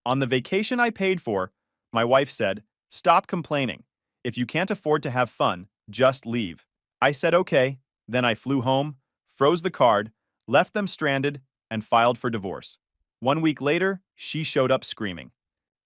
On the vacation I paid for, my wife said, "Stop complaining. If you can't afford to have fun, just leave." I said okay, then I flew home, froze the card, left them stranded, and filed for divorce. 1 week later, she showed up screaming.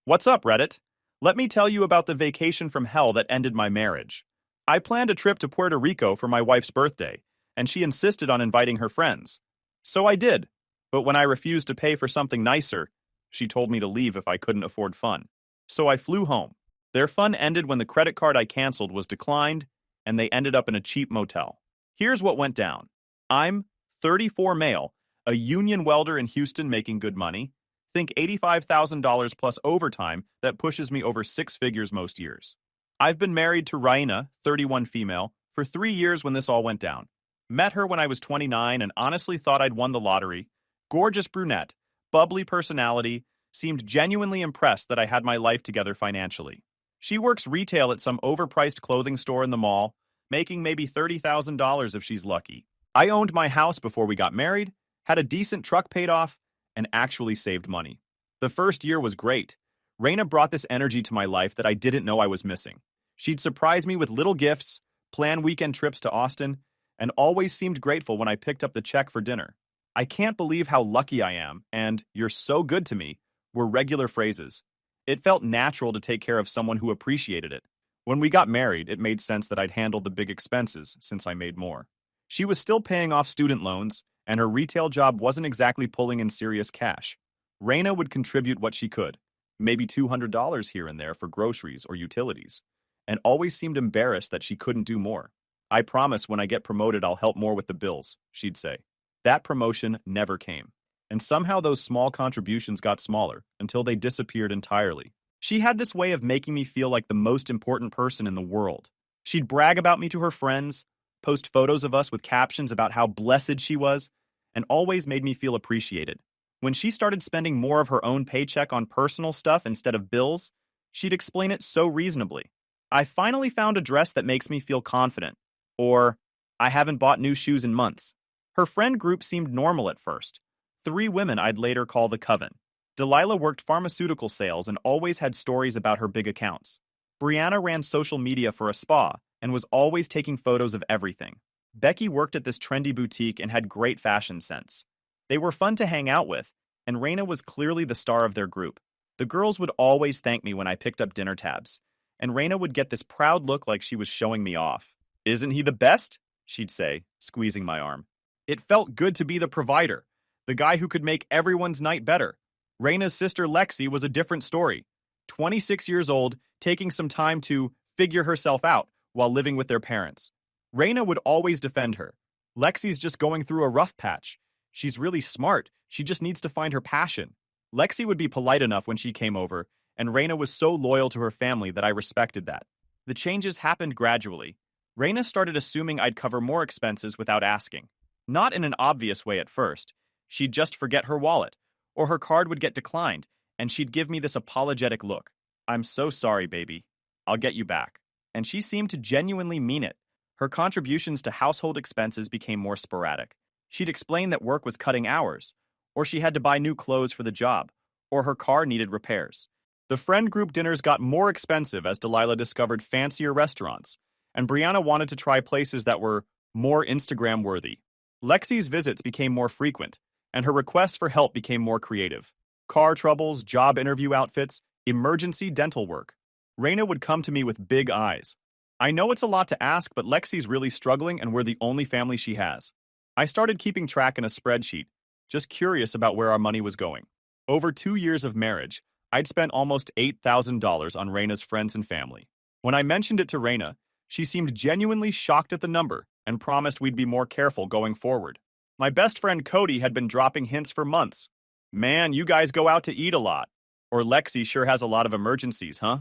What's up, Reddit? Let me tell you about the vacation from hell that ended my marriage. I planned a trip to Puerto Rico for my wife's birthday, and she insisted on inviting her friends. So I did, but when I refused to pay for something nicer, she told me to leave if I couldn't afford fun. So I flew home. Their fun ended when the credit card I canceled was declined, and they ended up in a cheap motel. Here's what went down. I'm 34 male, a union welder in Houston making good money. Think $85,000 plus overtime that pushes me over six figures most years. I've been married to Raina, 31 female, for 3 years when this all went down. Met her when I was 29 and honestly thought I'd won the lottery. Gorgeous brunette, bubbly personality, seemed genuinely impressed that I had my life together financially. She works retail at some overpriced clothing store in the mall, making maybe $30,000 if she's lucky. I owned my house before we got married, had a decent truck paid off, and actually saved money. The first year was great. Raina brought this energy to my life that I didn't know I was missing. She'd surprise me with little gifts, plan weekend trips to Austin, and always seemed grateful when I picked up the check for dinner. I can't believe how lucky I am, and "you're so good to me" were regular phrases. It felt natural to take care of someone who appreciated it. When we got married, it made sense that I'd handle the big expenses since I made more. She was still paying off student loans, and her retail job wasn't exactly pulling in serious cash. Raina would contribute what she could, maybe $200 here and there for groceries or utilities, and always seemed embarrassed that she couldn't do more. "I promise when I get promoted I'll help more with the bills," she'd say. That promotion never came, and somehow those small contributions got smaller until they disappeared entirely. She had this way of making me feel like the most important person in the world. She'd brag about me to her friends, post photos of us with captions about how blessed she was, and always made me feel appreciated. When she started spending more of her own paycheck on personal stuff instead of bills, she'd explain it so reasonably. "I finally found a dress that makes me feel confident," or "I haven't bought new shoes in months." Her friend group seemed normal at first. 3 women I'd later call the Coven. Delilah worked pharmaceutical sales and always had stories about her big accounts. Brianna ran social media for a spa and was always taking photos of everything. Becky worked at this trendy boutique and had great fashion sense. They were fun to hang out with, and Raina was clearly the star of their group. The girls would always thank me when I picked up dinner tabs, and Raina would get this proud look like she was showing me off. "Isn't he the best?" she'd say, squeezing my arm. It felt good to be the provider, the guy who could make everyone's night better. Raina's sister Lexi was a different story. 26 years old, taking some time to figure herself out while living with their parents. Raina would always defend her. "Lexi's just going through a rough patch. She's really smart. She just needs to find her passion." Lexi would be polite enough when she came over, and Raina was so loyal to her family that I respected that. The changes happened gradually. Raina started assuming I'd cover more expenses without asking. Not in an obvious way at first. She'd just forget her wallet, or her card would get declined, and she'd give me this apologetic look. "I'm so sorry, baby. I'll get you back." And she seemed to genuinely mean it. Her contributions to household expenses became more sporadic. She'd explain that work was cutting hours, or she had to buy new clothes for the job, or her car needed repairs. The friend group dinners got more expensive as Delilah discovered fancier restaurants, and Brianna wanted to try places that were more Instagram-worthy. Lexi's visits became more frequent, and her requests for help became more creative. Car troubles, job interview outfits, emergency dental work. Raina would come to me with big eyes. "I know it's a lot to ask, but Lexi's really struggling and we're the only family she has." I started keeping track in a spreadsheet, just curious about where our money was going. Over 2 years of marriage, I'd spent almost $8,000 on Raina's friends and family. When I mentioned it to Raina, she seemed genuinely shocked at the number and promised we'd be more careful going forward. My best friend Cody had been dropping hints for months. "Man, you guys go out to eat a lot." Or "Lexi sure has a lot of emergencies, huh?"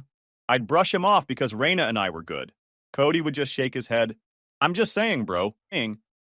I'd brush him off because Raina and I were good. Cody would just shake his head. "I'm just saying, bro.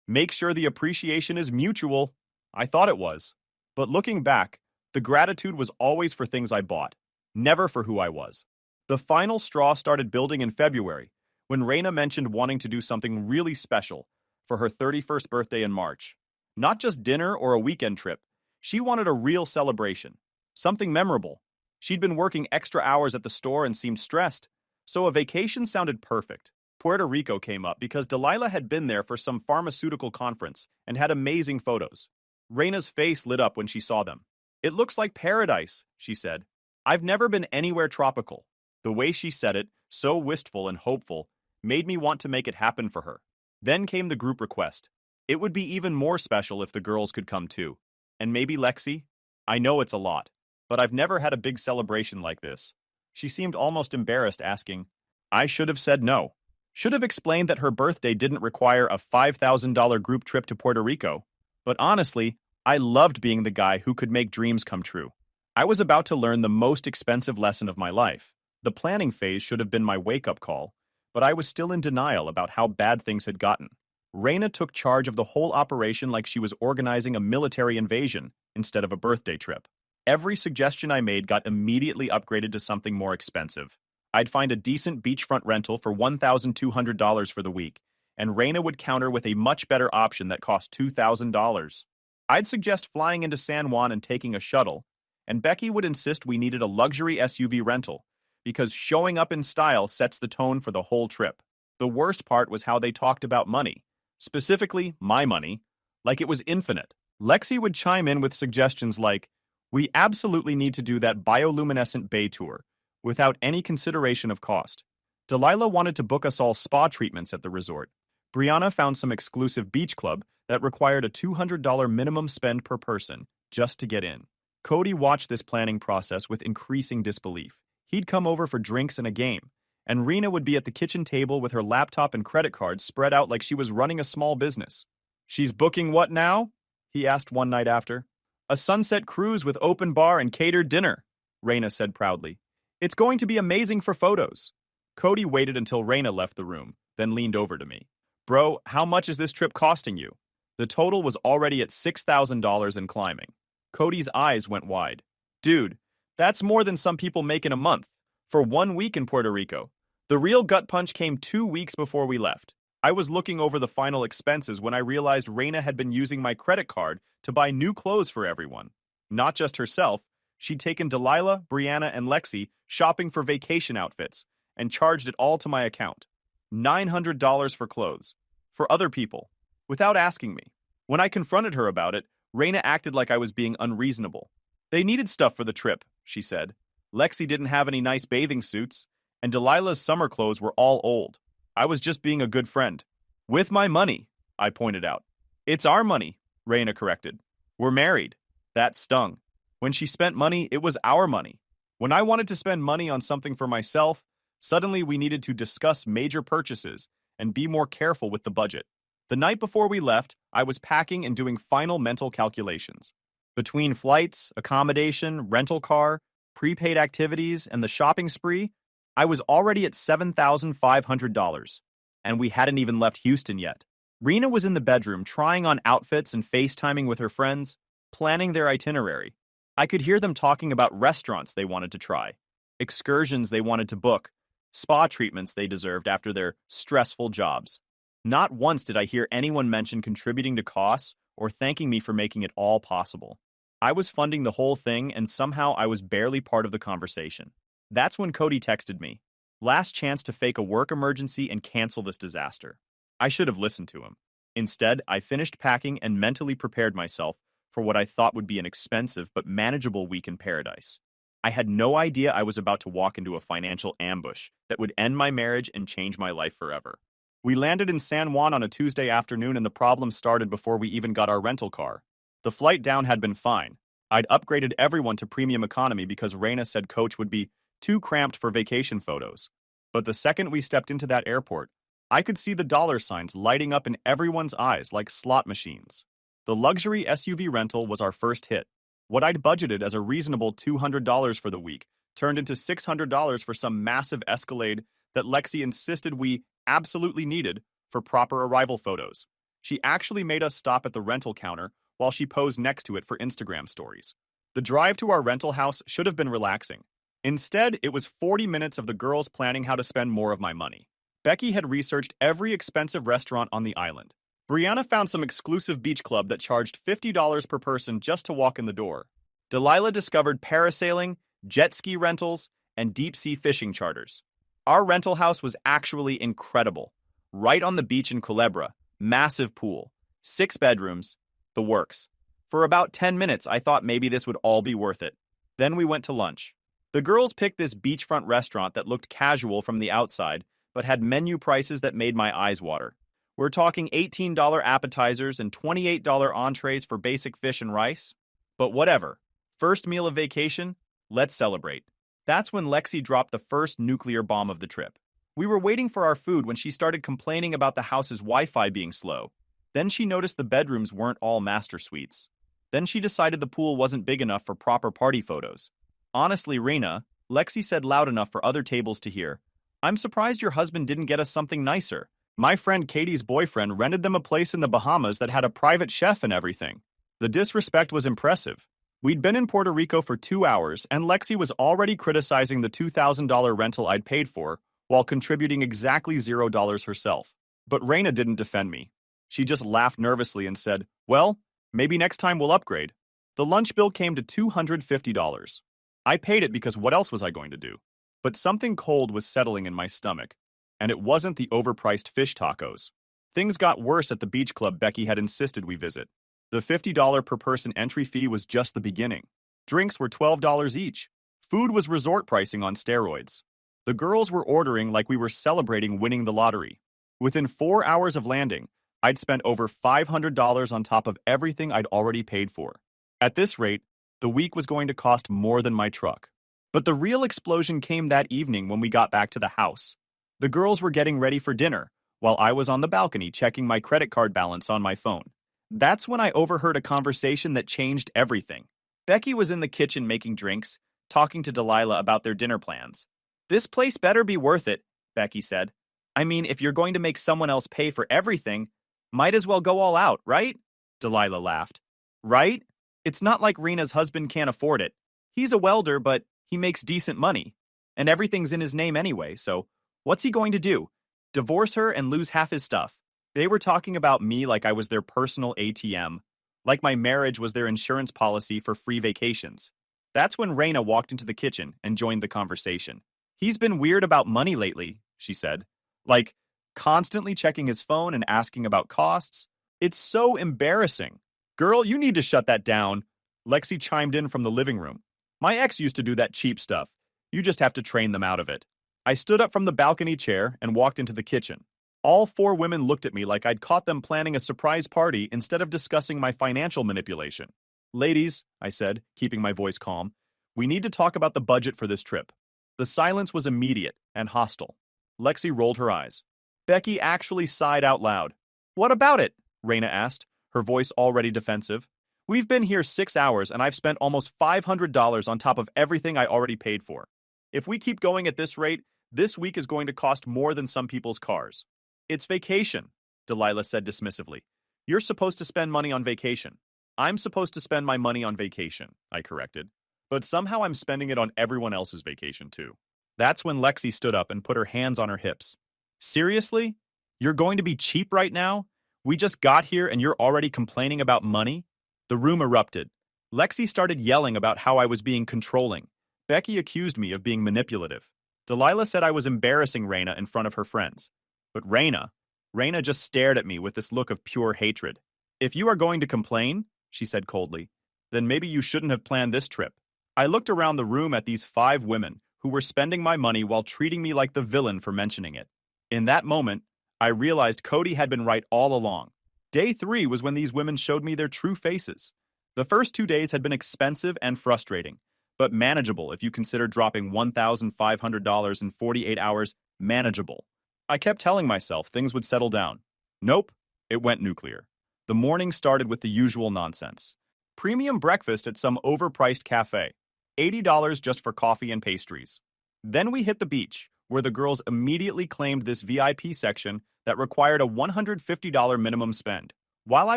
Make sure the appreciation is mutual." I thought it was. But looking back, the gratitude was always for things I bought, never for who I was. The final straw started building in February, when Raina mentioned wanting to do something really special for her 31st birthday in March. Not just dinner or a weekend trip. She wanted a real celebration. Something memorable. She'd been working extra hours at the store and seemed stressed, so a vacation sounded perfect. Puerto Rico came up because Delilah had been there for some pharmaceutical conference and had amazing photos. Raina's face lit up when she saw them. "It looks like paradise," she said. "I've never been anywhere tropical." The way she said it, so wistful and hopeful, made me want to make it happen for her. Then came the group request. It would be even more special if the girls could come too. And maybe Lexi? I know it's a lot, but I've never had a big celebration like this. She seemed almost embarrassed, asking. I should have said no. Should have explained that her birthday didn't require a $5,000 group trip to Puerto Rico. But honestly, I loved being the guy who could make dreams come true. I was about to learn the most expensive lesson of my life. The planning phase should have been my wake-up call, but I was still in denial about how bad things had gotten. Raina took charge of the whole operation like she was organizing a military invasion instead of a birthday trip. Every suggestion I made got immediately upgraded to something more expensive. I'd find a decent beachfront rental for $1,200 for the week, and Raina would counter with a much better option that cost $2,000. I'd suggest flying into San Juan and taking a shuttle, and Becky would insist we needed a luxury SUV rental, because showing up in style sets the tone for the whole trip. The worst part was how they talked about money, specifically my money, like it was infinite. Lexi would chime in with suggestions like, "We absolutely need to do that bioluminescent bay tour, without any consideration of cost." Delilah wanted to book us all spa treatments at the resort. Brianna found some exclusive beach club that required a $200 minimum spend per person just to get in. Cody watched this planning process with increasing disbelief. He'd come over for drinks and a game, and Rena would be at the kitchen table with her laptop and credit cards spread out like she was running a small business. "She's booking what now?" he asked one night after. "A sunset cruise with open bar and catered dinner," Rena said proudly. "It's going to be amazing for photos." Cody waited until Rena left the room, then leaned over to me. "Bro, how much is this trip costing you?" The total was already at $6,000 and climbing. Cody's eyes went wide. "Dude, that's more than some people make in a month, for 1 week in Puerto Rico." The real gut punch came 2 weeks before we left. I was looking over the final expenses when I realized Raina had been using my credit card to buy new clothes for everyone. Not just herself, she'd taken Delilah, Brianna, and Lexi shopping for vacation outfits and charged it all to my account. $900 for clothes. For other people. Without asking me. When I confronted her about it, Raina acted like I was being unreasonable. "They needed stuff for the trip," she said. "Lexi didn't have any nice bathing suits, and Delilah's summer clothes were all old. I was just being a good friend." "With my money," I pointed out. "It's our money," Raina corrected. "We're married." That stung. When she spent money, it was our money. When I wanted to spend money on something for myself, suddenly we needed to discuss major purchases and be more careful with the budget. The night before we left, I was packing and doing final mental calculations. Between flights, accommodation, rental car, prepaid activities, and the shopping spree, I was already at $7,500, and we hadn't even left Houston yet. Rena was in the bedroom trying on outfits and FaceTiming with her friends, planning their itinerary. I could hear them talking about restaurants they wanted to try, excursions they wanted to book, spa treatments they deserved after their stressful jobs. Not once did I hear anyone mention contributing to costs or thanking me for making it all possible. I was funding the whole thing, and somehow I was barely part of the conversation. That's when Cody texted me. Last chance to fake a work emergency and cancel this disaster. I should have listened to him. Instead, I finished packing and mentally prepared myself for what I thought would be an expensive but manageable week in paradise. I had no idea I was about to walk into a financial ambush that would end my marriage and change my life forever. We landed in San Juan on a Tuesday afternoon, and the problem started before we even got our rental car. The flight down had been fine. I'd upgraded everyone to premium economy because Raina said coach would be too cramped for vacation photos. But the second we stepped into that airport, I could see the dollar signs lighting up in everyone's eyes like slot machines. The luxury SUV rental was our first hit. What I'd budgeted as a reasonable $200 for the week turned into $600 for some massive Escalade that Lexi insisted we absolutely needed for proper arrival photos. She actually made us stop at the rental counter while she posed next to it for Instagram stories. The drive to our rental house should have been relaxing. Instead, it was 40 minutes of the girls planning how to spend more of my money. Becky had researched every expensive restaurant on the island. Brianna found some exclusive beach club that charged $50 per person just to walk in the door. Delilah discovered parasailing jet ski rentals, and deep-sea fishing charters. Our rental house was actually incredible. Right on the beach in Culebra, massive pool, 6 bedrooms, the works. For about 10 minutes, I thought maybe this would all be worth it. Then we went to lunch. The girls picked this beachfront restaurant that looked casual from the outside, but had menu prices that made my eyes water. We're talking $18 appetizers and $28 entrees for basic fish and rice. But whatever. First meal of vacation, let's celebrate. That's when Lexi dropped the first nuclear bomb of the trip. We were waiting for our food when she started complaining about the house's Wi-Fi being slow. Then she noticed the bedrooms weren't all master suites. Then she decided the pool wasn't big enough for proper party photos. Honestly, Reina, Lexi said loud enough for other tables to hear, I'm surprised your husband didn't get us something nicer. My friend Katie's boyfriend rented them a place in the Bahamas that had a private chef and everything. The disrespect was impressive. We'd been in Puerto Rico for 2 hours, and Lexi was already criticizing the $2,000 rental I'd paid for, while contributing exactly $0 herself. But Reina didn't defend me. She just laughed nervously and said, well, maybe next time we'll upgrade. The lunch bill came to $250. I paid it because what else was I going to do? But something cold was settling in my stomach, and it wasn't the overpriced fish tacos. Things got worse at the beach club Becky had insisted we visit. The $50 per person entry fee was just the beginning. Drinks were $12 each. Food was resort pricing on steroids. The girls were ordering like we were celebrating winning the lottery. Within 4 hours of landing, I'd spent over $500 on top of everything I'd already paid for. At this rate, the week was going to cost more than my truck. But the real explosion came that evening when we got back to the house. The girls were getting ready for dinner, while I was on the balcony checking my credit card balance on my phone. That's when I overheard a conversation that changed everything. Becky was in the kitchen making drinks, talking to Delilah about their dinner plans. This place better be worth it, Becky said. I mean, if you're going to make someone else pay for everything, might as well go all out, right? Delilah laughed. Right? It's not like Rena's husband can't afford it. He's a welder, but he makes decent money. And everything's in his name anyway, so what's he going to do? Divorce her and lose half his stuff? They were talking about me like I was their personal ATM, like my marriage was their insurance policy for free vacations. That's when Reina walked into the kitchen and joined the conversation. He's been weird about money lately, she said. Like, constantly checking his phone and asking about costs. It's so embarrassing. Girl, you need to shut that down. Lexi chimed in from the living room. My ex used to do that cheap stuff. You just have to train them out of it. I stood up from the balcony chair and walked into the kitchen. All 4 women looked at me like I'd caught them planning a surprise party instead of discussing my financial manipulation. Ladies, I said, keeping my voice calm, we need to talk about the budget for this trip. The silence was immediate and hostile. Lexi rolled her eyes. Becky actually sighed out loud. What about it? Reina asked, her voice already defensive. We've been here 6 hours and I've spent almost $500 on top of everything I already paid for. If we keep going at this rate, this week is going to cost more than some people's cars. It's vacation, Delilah said dismissively. You're supposed to spend money on vacation. I'm supposed to spend my money on vacation, I corrected. But somehow I'm spending it on everyone else's vacation too. That's when Lexi stood up and put her hands on her hips. Seriously? You're going to be cheap right now? We just got here and you're already complaining about money? The room erupted. Lexi started yelling about how I was being controlling. Becky accused me of being manipulative. Delilah said I was embarrassing Reina in front of her friends. But Reina just stared at me with this look of pure hatred. If you are going to complain, she said coldly, then maybe you shouldn't have planned this trip. I looked around the room at these 5 women who were spending my money while treating me like the villain for mentioning it. In that moment, I realized Cody had been right all along. Day 3 was when these women showed me their true faces. The first 2 days had been expensive and frustrating, but manageable if you consider dropping $1,500 in 48 hours manageable. I kept telling myself things would settle down. Nope, it went nuclear. The morning started with the usual nonsense. Premium breakfast at some overpriced cafe. $80 just for coffee and pastries. Then we hit the beach, where the girls immediately claimed this VIP section that required a $150 minimum spend. While I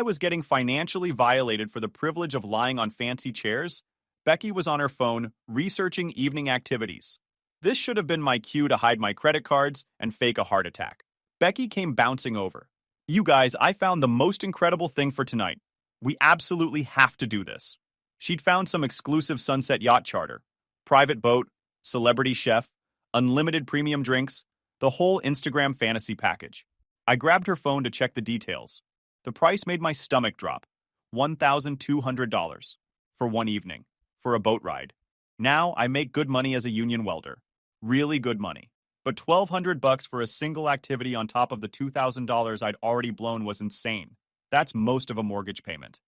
was getting financially violated for the privilege of lying on fancy chairs, Becky was on her phone researching evening activities. This should have been my cue to hide my credit cards and fake a heart attack. Becky came bouncing over. You guys, I found the most incredible thing for tonight. We absolutely have to do this. She'd found some exclusive sunset yacht charter. Private boat, celebrity chef, unlimited premium drinks, the whole Instagram fantasy package. I grabbed her phone to check the details. The price made my stomach drop. $1,200 for one evening, for a boat ride. Now I make good money as a union welder. Really good money. But $1,200 for a single activity on top of the $2,000 I'd already blown was insane. That's most of a mortgage payment.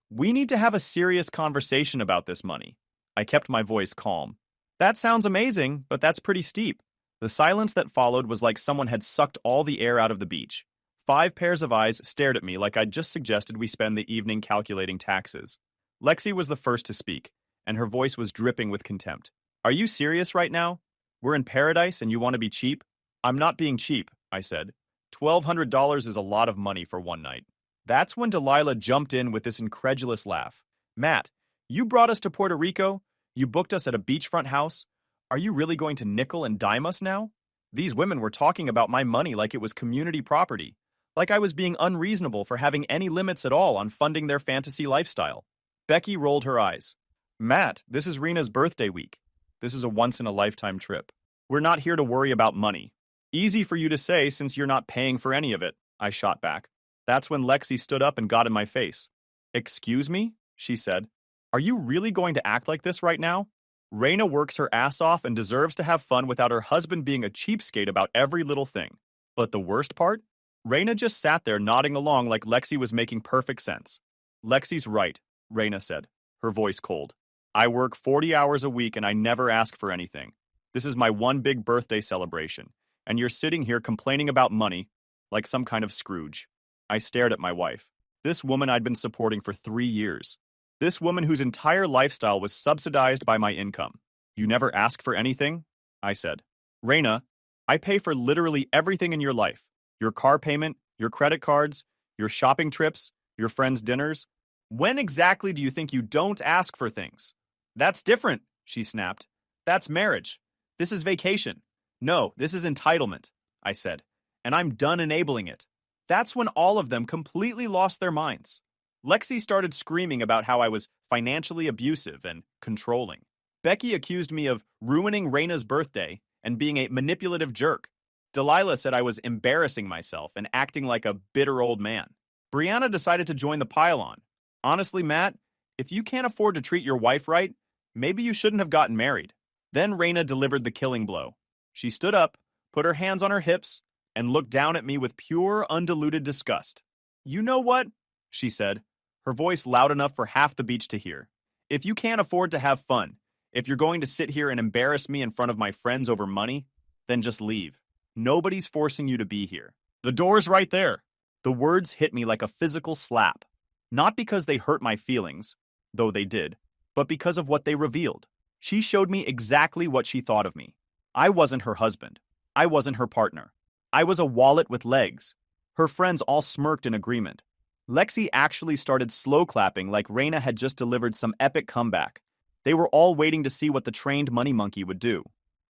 We need to have a serious conversation about this money. I kept my voice calm. That sounds amazing, but that's pretty steep. The silence that followed was like someone had sucked all the air out of the beach. 5 pairs of eyes stared at me like I'd just suggested we spend the evening calculating taxes. Lexi was the first to speak, and her voice was dripping with contempt. Are you serious right now? We're in paradise and you want to be cheap? I'm not being cheap, I said. $1,200 is a lot of money for one night. That's when Delilah jumped in with this incredulous laugh. Matt, you brought us to Puerto Rico? You booked us at a beachfront house? Are you really going to nickel and dime us now? These women were talking about my money like it was community property, like I was being unreasonable for having any limits at all on funding their fantasy lifestyle. Becky rolled her eyes. Matt, this is Rena's birthday week. This is a once-in-a-lifetime trip. We're not here to worry about money. Easy for you to say since you're not paying for any of it, I shot back. That's when Lexi stood up and got in my face. Excuse me? She said. Are you really going to act like this right now? Rena works her ass off and deserves to have fun without her husband being a cheapskate about every little thing. But the worst part? Rena just sat there nodding along like Lexi was making perfect sense. Lexi's right, Rena said, her voice cold. I work 40 hours a week and I never ask for anything. This is my one big birthday celebration, and you're sitting here complaining about money like some kind of Scrooge. I stared at my wife. This woman I'd been supporting for 3 years. This woman whose entire lifestyle was subsidized by my income. You never ask for anything? I said. Rena, I pay for literally everything in your life. Your car payment, your credit cards, your shopping trips, your friends' dinners. When exactly do you think you don't ask for things? That's different, she snapped. That's marriage. This is vacation. No, this is entitlement, I said. And I'm done enabling it. That's when all of them completely lost their minds. Lexi started screaming about how I was financially abusive and controlling. Becky accused me of ruining Rena's birthday and being a manipulative jerk. Delilah said I was embarrassing myself and acting like a bitter old man. Brianna decided to join the pile-on. Honestly, Matt, if you can't afford to treat your wife right, maybe you shouldn't have gotten married. Then Rena delivered the killing blow. She stood up, put her hands on her hips, and looked down at me with pure, undiluted disgust. You know what? She said, her voice loud enough for half the beach to hear. If you can't afford to have fun, if you're going to sit here and embarrass me in front of my friends over money, then just leave. Nobody's forcing you to be here. The door's right there. The words hit me like a physical slap. Not because they hurt my feelings, though they did, but because of what they revealed. She showed me exactly what she thought of me. I wasn't her husband. I wasn't her partner. I was a wallet with legs. Her friends all smirked in agreement. Lexi actually started slow clapping like Rena had just delivered some epic comeback. They were all waiting to see what the trained money monkey would do.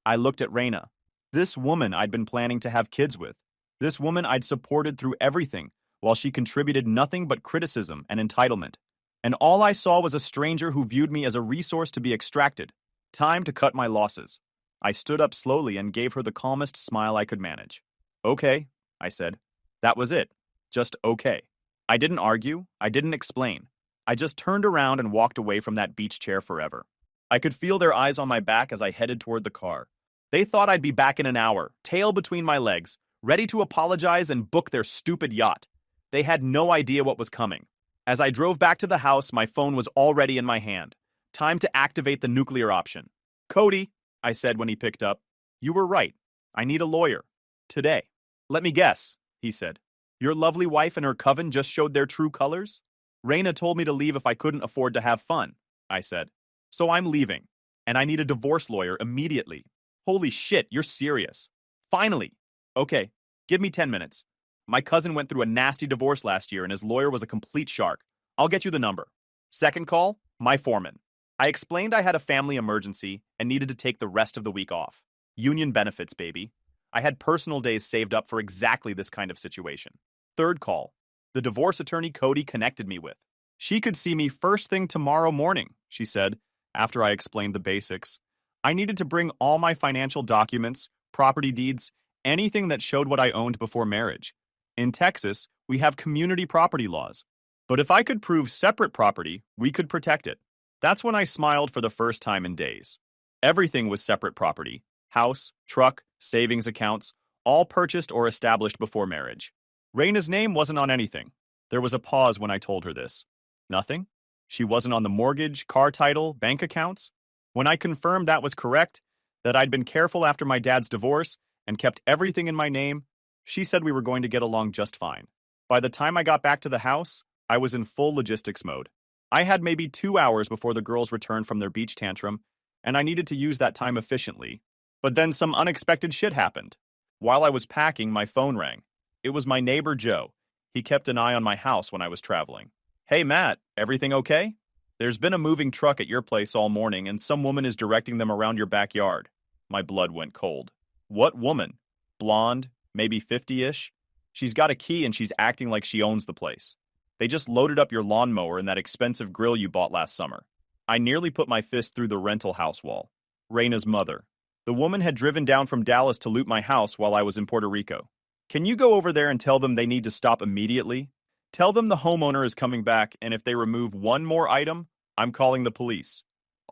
I looked at Rena. This woman I'd been planning to have kids with. This woman I'd supported through everything, while she contributed nothing but criticism and entitlement. And all I saw was a stranger who viewed me as a resource to be extracted. Time to cut my losses. I stood up slowly and gave her the calmest smile I could manage. Okay, I said. That was it. Just okay. I didn't argue. I didn't explain. I just turned around and walked away from that beach chair forever. I could feel their eyes on my back as I headed toward the car. They thought I'd be back in an hour, tail between my legs, ready to apologize and book their stupid yacht. They had no idea what was coming. As I drove back to the house, my phone was already in my hand. Time to activate the nuclear option. Cody, I said when he picked up, you were right. I need a lawyer. Today. Let me guess, he said. Your lovely wife and her coven just showed their true colors? Rena told me to leave if I couldn't afford to have fun, I said. So I'm leaving. And I need a divorce lawyer immediately. Holy shit, you're serious. Finally. Okay, give me 10 minutes. My cousin went through a nasty divorce last year and his lawyer was a complete shark. I'll get you the number. Second call, my foreman. I explained I had a family emergency and needed to take the rest of the week off. Union benefits, baby. I had personal days saved up for exactly this kind of situation. Third call, the divorce attorney Cody connected me with. She could see me first thing tomorrow morning, she said, After I explained the basics, I needed to bring all my financial documents, property deeds, anything that showed what I owned before marriage. In Texas, we have community property laws. But if I could prove separate property, we could protect it. That's when I smiled for the first time in days. Everything was separate property: house, truck, savings accounts, all purchased or established before marriage. Raina's name wasn't on anything. There was a pause when I told her this. Nothing? She wasn't on the mortgage, car title, bank accounts? When I confirmed that was correct, that I'd been careful after my dad's divorce and kept everything in my name, she said we were going to get along just fine. By the time I got back to the house, I was in full logistics mode. I had maybe 2 hours before the girls returned from their beach tantrum, and I needed to use that time efficiently. But then some unexpected shit happened. While I was packing, my phone rang. It was my neighbor Joe. He kept an eye on my house when I was traveling. "Hey Matt, everything okay? There's been a moving truck at your place all morning and some woman is directing them around your backyard." My blood went cold. What woman? Blonde, maybe 50-ish? She's got a key and she's acting like she owns the place. They just loaded up your lawnmower and that expensive grill you bought last summer. I nearly put my fist through the rental house wall. Raina's mother. The woman had driven down from Dallas to loot my house while I was in Puerto Rico. "Can you go over there and tell them they need to stop immediately? Tell them the homeowner is coming back, and if they remove one more item, I'm calling the police."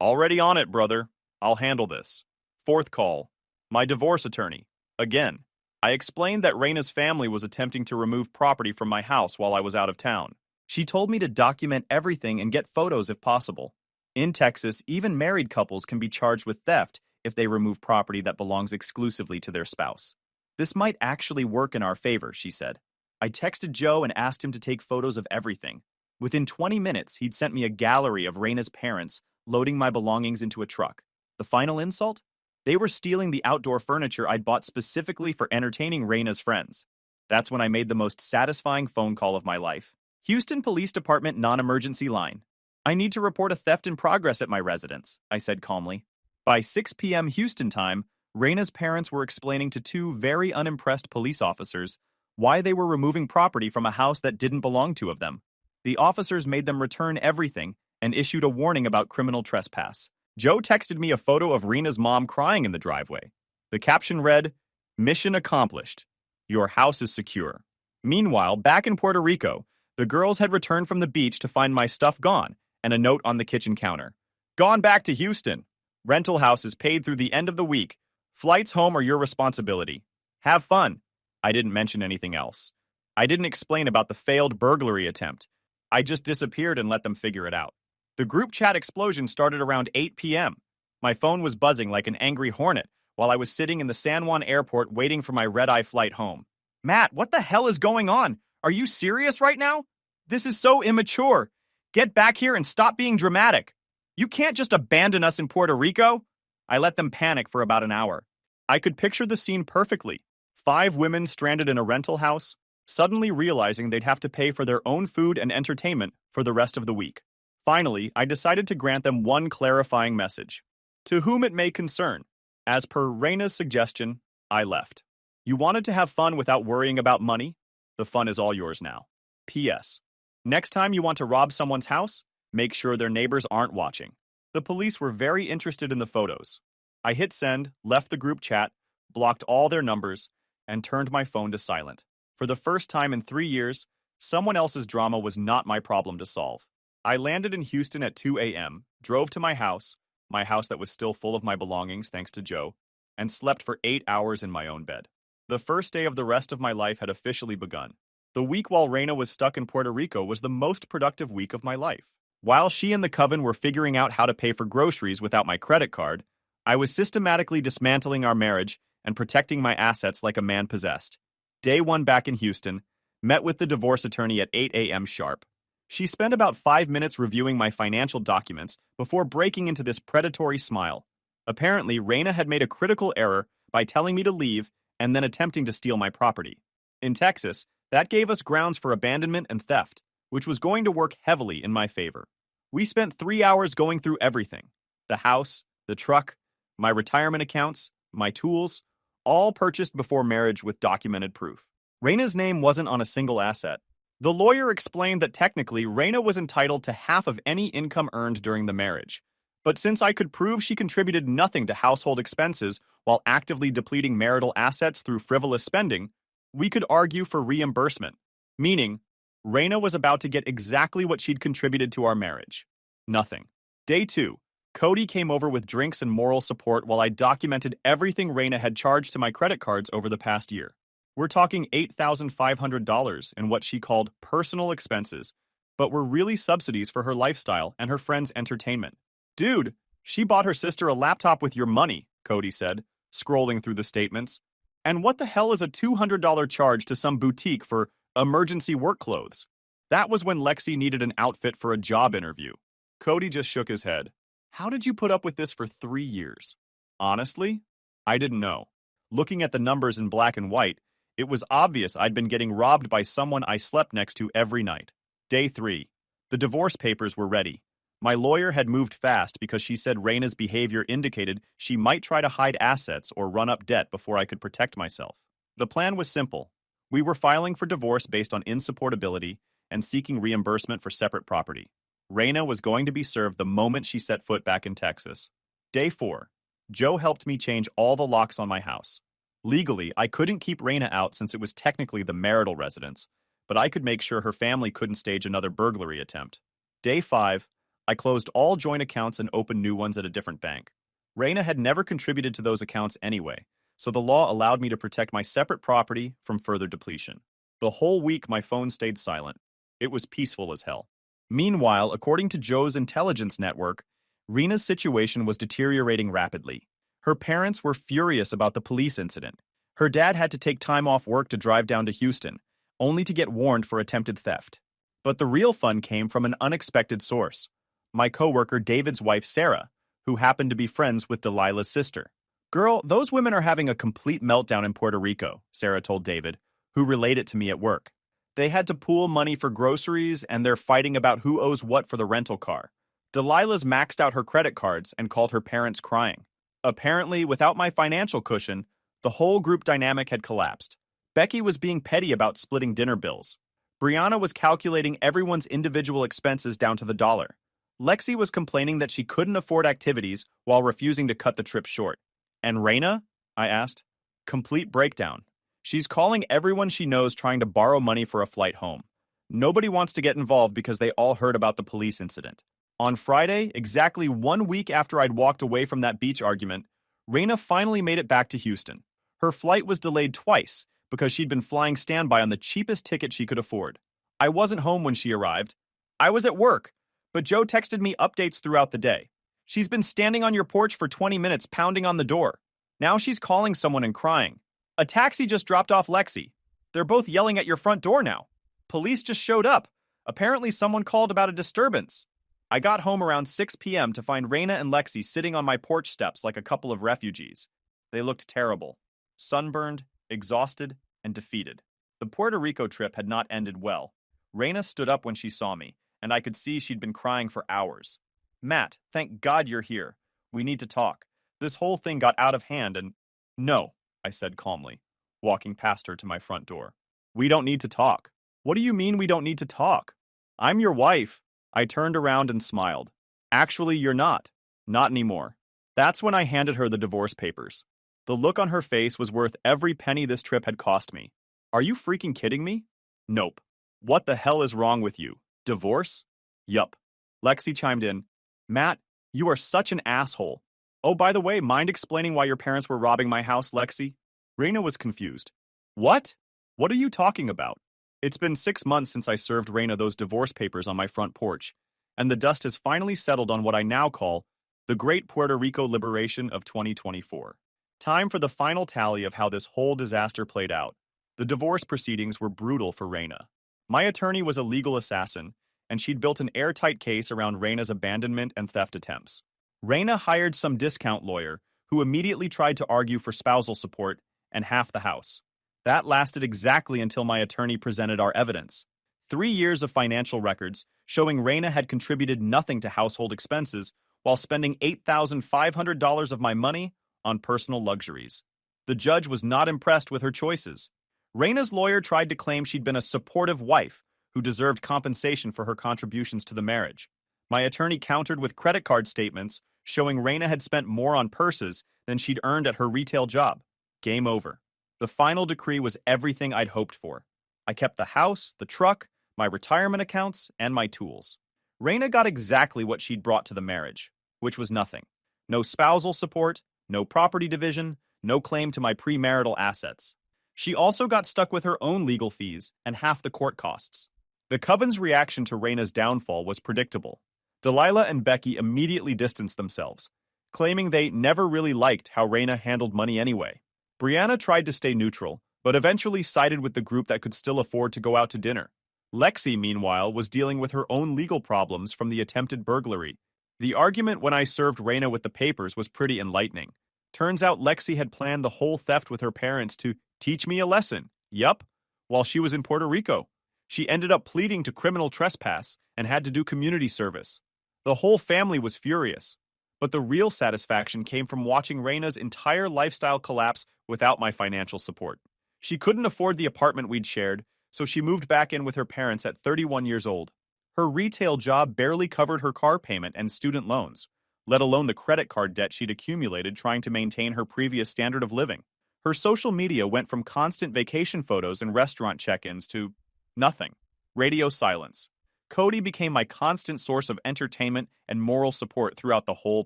"Already on it, brother. I'll handle this." Fourth call. My divorce attorney. Again. I explained that Raina's family was attempting to remove property from my house while I was out of town. She told me to document everything and get photos if possible. In Texas, even married couples can be charged with theft if they remove property that belongs exclusively to their spouse. "This might actually work in our favor," she said. I texted Joe and asked him to take photos of everything. Within 20 minutes, he'd sent me a gallery of Raina's parents loading my belongings into a truck. The final insult? They were stealing the outdoor furniture I'd bought specifically for entertaining Raina's friends. That's when I made the most satisfying phone call of my life. "Houston Police Department non-emergency line. I need to report a theft in progress at my residence," I said calmly. By 6 p.m. Houston time, Raina's parents were explaining to two very unimpressed police officers why they were removing property from a house that didn't belong to them. The officers made them return everything and issued a warning about criminal trespass. Joe texted me a photo of Raina's mom crying in the driveway. The caption read, "Mission accomplished. Your house is secure." Meanwhile, back in Puerto Rico, the girls had returned from the beach to find my stuff gone and a note on the kitchen counter. "Gone back to Houston. Rental house is paid through the end of the week. Flights home are your responsibility. Have fun." I didn't mention anything else. I didn't explain about the failed burglary attempt. I just disappeared and let them figure it out. The group chat explosion started around 8 p.m. My phone was buzzing like an angry hornet while I was sitting in the San Juan airport waiting for my red-eye flight home. "Matt, what the hell is going on? Are you serious right now? This is so immature. Get back here and stop being dramatic. You can't just abandon us in Puerto Rico." I let them panic for about an hour. I could picture the scene perfectly. 5 women stranded in a rental house, suddenly realizing they'd have to pay for their own food and entertainment for the rest of the week. Finally, I decided to grant them one clarifying message. To whom it may concern. As per Raina's suggestion, I left. You wanted to have fun without worrying about money? The fun is all yours now. P.S. Next time you want to rob someone's house, make sure their neighbors aren't watching. The police were very interested in the photos. I hit send, left the group chat, blocked all their numbers, and turned my phone to silent. For the first time in 3 years, someone else's drama was not my problem to solve. I landed in Houston at 2 a.m., drove to my house that was still full of my belongings thanks to Joe, and slept for 8 hours in my own bed. The first day of the rest of my life had officially begun. The week while Raina was stuck in Puerto Rico was the most productive week of my life. While she and the coven were figuring out how to pay for groceries without my credit card, I was systematically dismantling our marriage and protecting my assets like a man possessed. Day 1 back in Houston, met with the divorce attorney at 8 a.m. sharp. She spent about 5 minutes reviewing my financial documents before breaking into this predatory smile. Apparently, Raina had made a critical error by telling me to leave and then attempting to steal my property. In Texas, that gave us grounds for abandonment and theft, which was going to work heavily in my favor. We spent 3 hours going through everything. The house, the truck, my retirement accounts, my tools, all purchased before marriage with documented proof. Raina's name wasn't on a single asset. The lawyer explained that technically, Raina was entitled to half of any income earned during the marriage, But since I could prove she contributed nothing to household expenses while actively depleting marital assets through frivolous spending, we could argue for reimbursement, meaning Raina was about to get exactly what she'd contributed to our marriage. Nothing. Day 2. Cody came over with drinks and moral support while I documented everything Raina had charged to my credit cards over the past year. We're talking $8,500 in what she called personal expenses, but were really subsidies for her lifestyle and her friends' entertainment. Dude, she bought her sister a laptop with your money, Cody said, scrolling through the statements. And what the hell is a $200 charge to some boutique for emergency work clothes? That was when Lexi needed an outfit for a job interview. Cody just shook his head. How did you put up with this for 3 years? Honestly, I didn't know. Looking at the numbers in black and white, it was obvious I'd been getting robbed by someone I slept next to every night. Day 3. The divorce papers were ready. My lawyer had moved fast because she said Raina's behavior indicated she might try to hide assets or run up debt before I could protect myself. The plan was simple. We were filing for divorce based on insupportability and seeking reimbursement for separate property. Raina was going to be served the moment she set foot back in Texas. Day 4. Joe helped me change all the locks on my house. Legally, I couldn't keep Raina out since it was technically the marital residence, but I could make sure her family couldn't stage another burglary attempt. Day 5. I closed all joint accounts and opened new ones at a different bank. Raina had never contributed to those accounts anyway, so the law allowed me to protect my separate property from further depletion. The whole week my phone stayed silent. It was peaceful as hell. Meanwhile, according to Joe's intelligence network, Rena's situation was deteriorating rapidly. Her parents were furious about the police incident. Her dad had to take time off work to drive down to Houston, only to get warned for attempted theft. But the real fun came from an unexpected source. My coworker David's wife Sarah, who happened to be friends with Delilah's sister. Girl, those women are having a complete meltdown in Puerto Rico, Sarah told David, who relayed it to me at work. They had to pool money for groceries and they're fighting about who owes what for the rental car. Delilah's maxed out her credit cards and called her parents crying. Apparently, without my financial cushion, the whole group dynamic had collapsed. Becky was being petty about splitting dinner bills. Brianna was calculating everyone's individual expenses down to the dollar. Lexi was complaining that she couldn't afford activities while refusing to cut the trip short. And Raina? I asked. Complete breakdown. She's calling everyone she knows trying to borrow money for a flight home. Nobody wants to get involved because they all heard about the police incident. On Friday, exactly 1 week after I'd walked away from that beach argument, Raina finally made it back to Houston. Her flight was delayed twice because she'd been flying standby on the cheapest ticket she could afford. I wasn't home when she arrived. I was at work, but Joe texted me updates throughout the day. She's been standing on your porch for 20 minutes pounding on the door. Now she's calling someone and crying. A taxi just dropped off Lexi. They're both yelling at your front door now. Police just showed up. Apparently someone called about a disturbance. I got home around 6 p.m. to find Raina and Lexi sitting on my porch steps like a couple of refugees. They looked terrible. Sunburned, exhausted, and defeated. The Puerto Rico trip had not ended well. Raina stood up when she saw me, and I could see she'd been crying for hours. Matt, thank God you're here. We need to talk. This whole thing got out of hand and... No, I said calmly, walking past her to my front door. We don't need to talk. What do you mean we don't need to talk? I'm your wife. I turned around and smiled. Actually, you're not. Not anymore. That's when I handed her the divorce papers. The look on her face was worth every penny this trip had cost me. Are you freaking kidding me? Nope. What the hell is wrong with you? Divorce? Yup. Lexi chimed in. Matt, you are such an asshole. Oh, by the way, mind explaining why your parents were robbing my house, Lexi? Raina was confused. What? What are you talking about? It's been 6 months since I served Raina those divorce papers on my front porch, and the dust has finally settled on what I now call the Great Puerto Rico Liberation of 2024. Time for the final tally of how this whole disaster played out. The divorce proceedings were brutal for Raina. My attorney was a legal assassin, and she'd built an airtight case around Raina's abandonment and theft attempts. Raina hired some discount lawyer who immediately tried to argue for spousal support and half the house. That lasted exactly until my attorney presented our evidence. 3 years of financial records showing Raina had contributed nothing to household expenses while spending $8,500 of my money on personal luxuries. The judge was not impressed with her choices. Raina's lawyer tried to claim she'd been a supportive wife who deserved compensation for her contributions to the marriage. My attorney countered with credit card statements showing Reina had spent more on purses than she'd earned at her retail job. Game over. The final decree was everything I'd hoped for. I kept the house, the truck, my retirement accounts, and my tools. Reina got exactly what she'd brought to the marriage, which was nothing. No spousal support, no property division, no claim to my premarital assets. She also got stuck with her own legal fees and half the court costs. The coven's reaction to Reina's downfall was predictable. Delilah and Becky immediately distanced themselves, claiming they never really liked how Reina handled money anyway. Brianna tried to stay neutral, but eventually sided with the group that could still afford to go out to dinner. Lexi, meanwhile, was dealing with her own legal problems from the attempted burglary. The argument when I served Reina with the papers was pretty enlightening. Turns out Lexi had planned the whole theft with her parents to teach me a lesson. Yup, while she was in Puerto Rico. She ended up pleading to criminal trespass and had to do community service. The whole family was furious. But the real satisfaction came from watching Reina's entire lifestyle collapse without my financial support. She couldn't afford the apartment we'd shared, so she moved back in with her parents at 31 years old. Her retail job barely covered her car payment and student loans, let alone the credit card debt she'd accumulated trying to maintain her previous standard of living. Her social media went from constant vacation photos and restaurant check-ins to nothing. Radio silence. Cody became my constant source of entertainment and moral support throughout the whole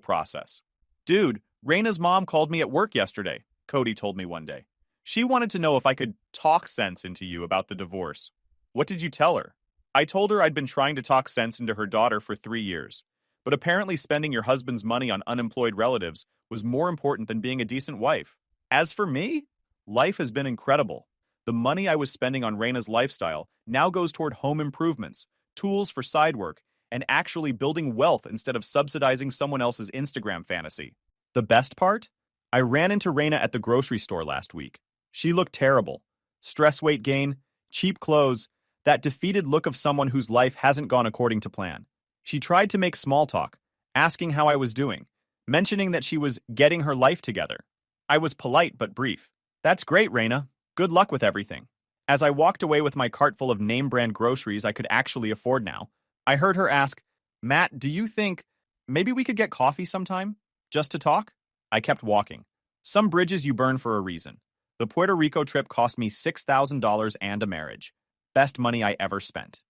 process. Dude, Reina's mom called me at work yesterday, Cody told me one day. She wanted to know if I could talk sense into you about the divorce. What did you tell her? I told her I'd been trying to talk sense into her daughter for 3 years, but apparently spending your husband's money on unemployed relatives was more important than being a decent wife. As for me, life has been incredible. The money I was spending on Reina's lifestyle now goes toward home improvements, tools for side work, and actually building wealth instead of subsidizing someone else's Instagram fantasy. The best part? I ran into Reina at the grocery store last week. She looked terrible. Stress weight gain, cheap clothes, that defeated look of someone whose life hasn't gone according to plan. She tried to make small talk, asking how I was doing, mentioning that she was getting her life together. I was polite but brief. That's great, Reina. Good luck with everything. As I walked away with my cart full of name-brand groceries I could actually afford now, I heard her ask, Matt, do you think maybe we could get coffee sometime? Just to talk? I kept walking. Some bridges you burn for a reason. The Puerto Rico trip cost me $6,000 and a marriage. Best money I ever spent.